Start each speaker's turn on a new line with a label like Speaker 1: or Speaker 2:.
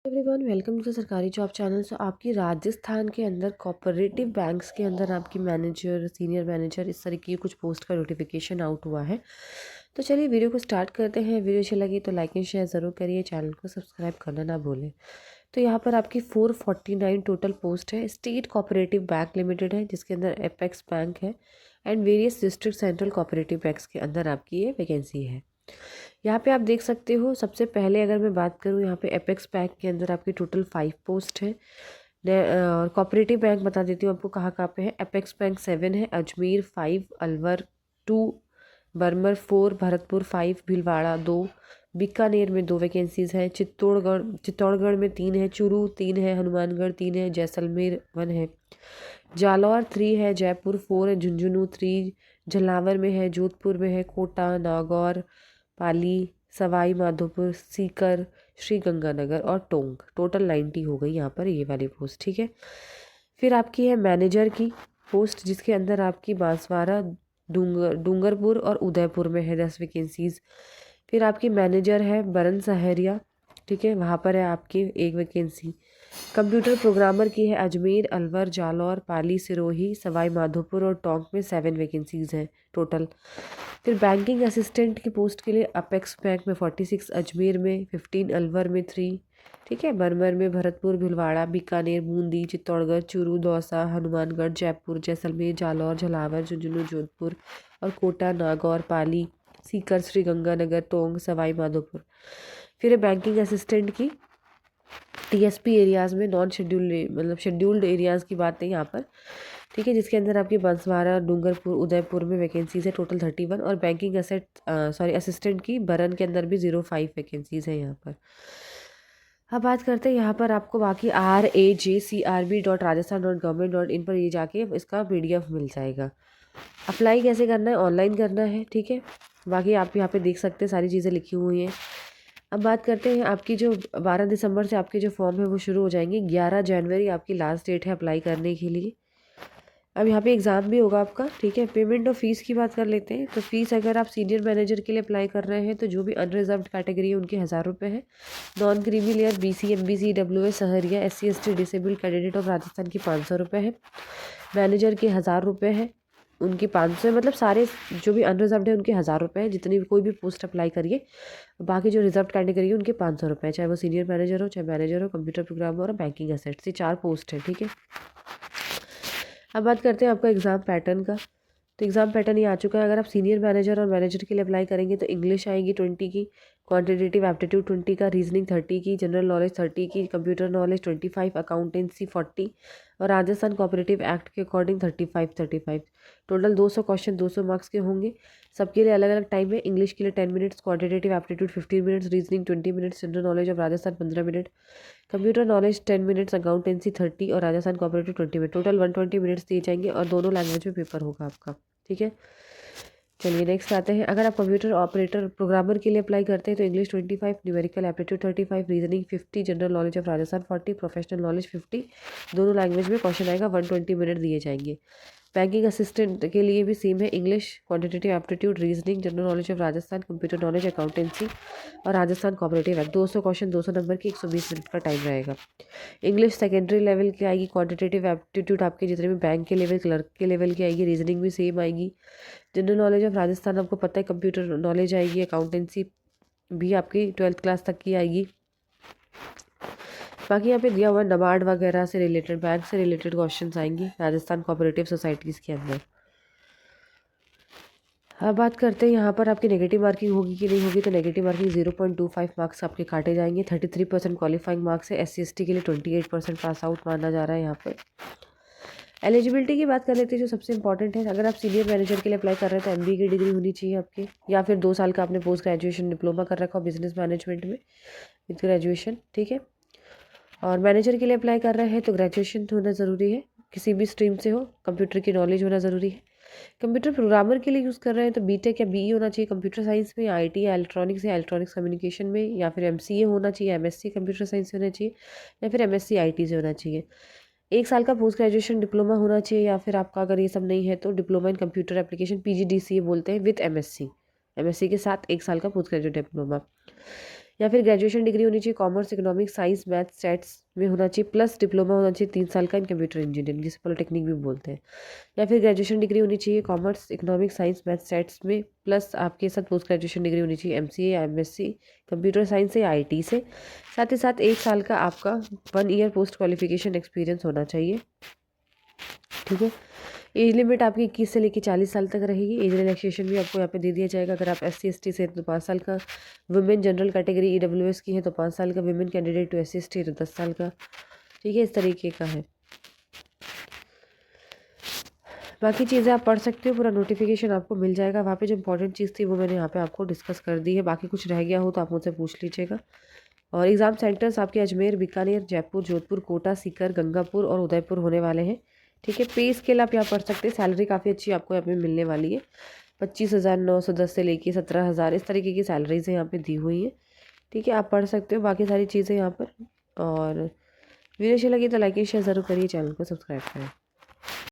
Speaker 1: Everyone welcome to the सरकारी job channel. सो आपकी राजस्थान के अंदर कोऑपरेटिव बैंक्स के अंदर आपकी मैनेजर, सीनियर मैनेजर, इस तरह की कुछ पोस्ट का नोटिफिकेशन आउट हुआ है। तो चलिए वीडियो को स्टार्ट करते हैं। वीडियो अच्छी लगी तो लाइक एंड शेयर ज़रूर करिए, चैनल को सब्सक्राइब करना ना भूलें। तो यहाँ पर आपकी 449 टोटल पोस्ट है। स्टेट कोऑपरेटिव बैंक लिमिटेड है, जिसके अंदर एपेक्स बैंक है, and various district central cooperative banks के अंदर आपकी ये वैकेंसी है। यहाँ पे आप देख सकते हो, सबसे पहले अगर मैं बात करूँ, यहाँ पे एपेक्स बैंक के अंदर आपकी टोटल 5 पोस्ट है। और कोऑपरेटिव बैंक बता देती हूँ आपको कहाँ कहाँ पे है। एपेक्स बैंक 7 है, अजमेर 5, अलवर 2, बरमर 4, भरतपुर 5, भीलवाड़ा 2, बीकानेर में 2 वैकेंसीज़ हैं, चित्तौड़गढ़ में 3 है, चूरू 3 है, हनुमानगढ़ 3 है, जैसलमेर 1 है, जालौर 3 है, जयपुर 4 है, झुंझुनू 3, झलावर में है, जोधपुर में है, कोटा, नागौर, पाली, सवाई माधोपुर, सीकर, श्री गंगानगर और टोंक। टोटल 90 हो गई यहाँ पर ये वाली पोस्ट, ठीक है। फिर आपकी है मैनेजर की पोस्ट, जिसके अंदर आपकी बांसवाड़ा, डूंगरपुर और उदयपुर में है 10 वैकेंसीज़। फिर आपकी मैनेजर है बरन सहरिया, ठीक है, वहाँ पर है आपकी 1 वैकेंसी। कंप्यूटर प्रोग्रामर की है अजमेर, अलवर, जालौर, पाली, सिरोही, सवाई माधोपुर और टोंक में 7 वैकेंसीज़ हैं टोटल। फिर बैंकिंग असिस्टेंट की पोस्ट के लिए अपेक्स बैंक में 46, अजमेर में 15, अलवर में 3, ठीक है, बरमर में, भरतपुर, भीलवाड़ा, बीकानेर, बूंदी, चित्तौड़गढ़, चूरू, दौसा, हनुमानगढ़, जयपुर, जैसलमेर, जालौर, झलावर, झुंझुनू, जोधपुर और कोटा, नागौर, पाली, सीकर, श्री गंगानगर, टोंक, सवाई माधोपुर। फिर है बैंकिंग असिस्टेंट की टीएसपी एरियाज़ में, नॉन शेड्यूल्ड मतलब शेड्यूल्ड एरियाज़ की बात है यहाँ पर, ठीक है, जिसके अंदर आपकी बंसवाड़ा, डूंगरपुर, उदयपुर में वैकेंसीज़ है टोटल 31। और बैंकिंग असिस्टेंट की बरन के अंदर भी 05 वैकेंसीज़ है यहाँ पर। अब बात करते हैं यहाँ पर आपको बाकी rajcrb.rajasthan.government.in पर ये जाके इसका PDF मिल जाएगा। अप्लाई कैसे करना है, ऑनलाइन करना है, ठीक है। बाकी आप यहाँ पे देख सकते हैं सारी चीज़ें लिखी हुई हैं। अब बात करते हैं आपकी जो 12 दिसंबर से आपके जो फॉर्म है वो शुरू हो जाएंगे। 11 जनवरी आपकी लास्ट डेट है अप्लाई करने के लिए। अब यहाँ पे एग्ज़ाम भी होगा आपका, ठीक है। पेमेंट और फीस की बात कर लेते हैं। तो फीस अगर आप सीनियर मैनेजर के लिए अप्लाई कर रहे हैं तो जो भी अनरिजर्व्ड कैटेगरी है उनके 1000 रुपये है। Non creamy layer, BC, MBC, WS, Sahariya, SC ST disabled candidate of Rajasthan की 500 रुपये है। मैनेजर के 1000 रुपये है, उनकी 500 है। मतलब सारे जो भी अनरिजर्व्ड है उनके 1000 रुपये है, जितनी भी कोई भी पोस्ट अप्लाई करिए। बाकी जो रिजर्व कैटेगरी है उनके 500 रुपये है, चाहे वो सीनियर मैनेजर हो, चाहे मैनेजर हो, कंप्यूटर प्रोग्रामर और बैंकिंग एसेट्स, ये 4 पोस्ट है, ठीक है। अब बात करते हैं आपका एग्ज़ाम पैटर्न का। तो एग्ज़ाम पैटर्न ये आ चुका है। अगर आप सीनियर मैनेजर और मैनेजर के लिए अप्लाई करेंगे तो इंग्लिश आएगी 20 की, क्वांटिटेटिव एप्टीट्यूड 20 का, रीजनिंग 30 की, जनरल नॉलेज 30 की, कंप्यूटर नॉलेज 25, अकाउंटेंसी 40 और राजस्थान कोऑपरेटिव एक्ट के अकॉर्डिंग 35। टोटल 200 क्वेश्चन 200 मार्क्स के होंगे। सबके लिए अलग अलग टाइम है। इंग्लिश के लिए 10 minutes, quantitative aptitude 15 minutes, reasoning 20 minutes, general knowledge of Rajasthan 15 minute, computer knowledge 10 minutes, accountancy 30 और Rajasthan cooperative 20 minute. Total 120 minutes दिए जाएंगे और दोनों लैंग्वेज में पेपर होगा आपका, ठीक है। चलिए नेक्स्ट आते हैं। अगर आप कंप्यूटर ऑपरेटर प्रोग्रामर के लिए अप्लाई करते हैं तो English 25, numerical aptitude 35, reasoning 50, general knowledge of Rajasthan 40, professional knowledge 50। दोनों लैंग्वेज में क्वेश्चन आएगा, 120 मिनट दिए जाएंगे। बैंकिंग असिस्टेंट के लिए भी सेम है, English, quantitative aptitude, reasoning, general knowledge of Rajasthan, computer knowledge, accountancy और Rajasthan cooperative act. 200 question 200 number की, 120 मिनट का टाइम रहेगा। इंग्लिश सेकेंडरी लेवल की आएगी, क्वांटिटेटिव एप्टीट्यूड आपके जितने भी बैंक के लेवल, क्लर्क के लेवल की आएगी, रीजनिंग भी सेम आएगी। जनरल नॉलेज ऑफ राजस्थान आपको पता है, कंप्यूटर नॉलेज आएगी, अकाउंटेंसी भी आपकी 12th क्लास तक की आएगी। बाकी यहाँ पे दिया हुआ नबार्ड वगैरह से रिलेटेड, बैंक से रिलेटेड क्वेश्चंस आएंगी राजस्थान कोऑपरेटिव सोसाइटीज़ के अंदर। अब बात करते हैं यहाँ पर आपकी नेगेटिव मार्किंग होगी कि नहीं होगी। तो नेगेटिव मार्किंग 0.25 मार्क्स आपके काटे जाएंगे। 33% क्वालिफाइंग मार्क्स है। SC ST के लिए 28% पास आउट माना जा रहा है यहाँ पर। एलिजिबिलिटी की बात कर लेते हैं, जो सबसे इंपॉर्टेंट है। अगर आप सीनियर मैनेजर के लिए अप्लाई कर रहे हैं तो MBA की डिग्री होनी चाहिए आपकी, या फिर 2 साल का आपने पोस्ट ग्रेजुएशन डिप्लोमा कर रखा हो बिजनेस मैनेजमेंट में विद ग्रेजुएशन, ठीक है। और मैनेजर के लिए अप्लाई कर रहे हैं तो ग्रेजुएशन होना ज़रूरी है, किसी भी स्ट्रीम से हो। कंप्यूटर की नॉलेज होना ज़रूरी है। कंप्यूटर प्रोग्रामर के लिए यूज़ कर रहे हैं तो BTech या BE होना चाहिए कंप्यूटर साइंस में, या IT या इलेक्ट्रॉनिक्स कम्युनिकेशन में, या फिर MCA होना चाहिए, MSc कंप्यूटर साइंस से होना चाहिए, या फिर MSc IT से होना चाहिए। 1 साल का पोस्ट ग्रेजुएशन डिप्लोमा होना चाहिए, या फिर आपका अगर ये सब नहीं है तो diploma in computer application PGDCA बोलते हैं विथ MSc के साथ 1 साल का पोस्ट ग्रेजुएट डिप्लोमा। या फिर ग्रेजुएशन डिग्री होनी चाहिए commerce, economics, science, math, stats में होना चाहिए, प्लस डिप्लोमा होना चाहिए 3 साल का इन कंप्यूटर इंजीनियरिंग, जिसे पॉलिटेक्निक भी बोलते हैं। या फिर ग्रेजुएशन डिग्री होनी चाहिए commerce, economics, science, math, stats में, प्लस आपके साथ पोस्ट ग्रेजुएशन डिग्री होनी चाहिए MCA या MSc कंप्यूटर साइंस से या IT से। साथ ही साथ 1 साल का आपका 1 ईयर पोस्ट क्वालिफिकेशन एक्सपीरियंस होना चाहिए। ठीक है। एज लिमिट आपकी 21 से लेकर 40 साल तक रहेगी। एज रिलैक्सेशन भी आपको यहाँ पे दे दिया जाएगा। अगर आप SC ST से हैं तो 5 साल का, वुमेन जनरल कैटेगरी EWS की है तो 5 साल का, women candidate to SC ST है तो 10 साल का। ठीक है, इस तरीके का है। बाकी चीज़ें आप पढ़ सकते हो, पूरा नोटिफिकेशन आपको मिल जाएगा। वहाँ पे जो इंपॉर्टेंट चीज़ थी वो मैंने यहाँ पे आपको डिस्कस कर दी है। बाकी कुछ रह गया हो तो आप मुझसे पूछ लीजिएगा। और एग्ज़ाम सेंटर्स आपके अजमेर, बीकानेर, जयपुर, जोधपुर, कोटा, सीकर, गंगापुर और उदयपुर होने वाले हैं। ठीक है। पे स्केल आप यहाँ पढ़ सकते हैं। सैलरी काफ़ी अच्छी आपको यहाँ पे मिलने वाली है। 25,910 से लेके 17,000 इस तरीके की सैलरीज यहाँ पे दी हुई हैं। ठीक है, आप पढ़ सकते हो बाकी सारी चीज़ें यहाँ पर। और वीडियो अच्छी लगी तो लाइक शेयर ज़रूर करिए, चैनल को सब्सक्राइब करें।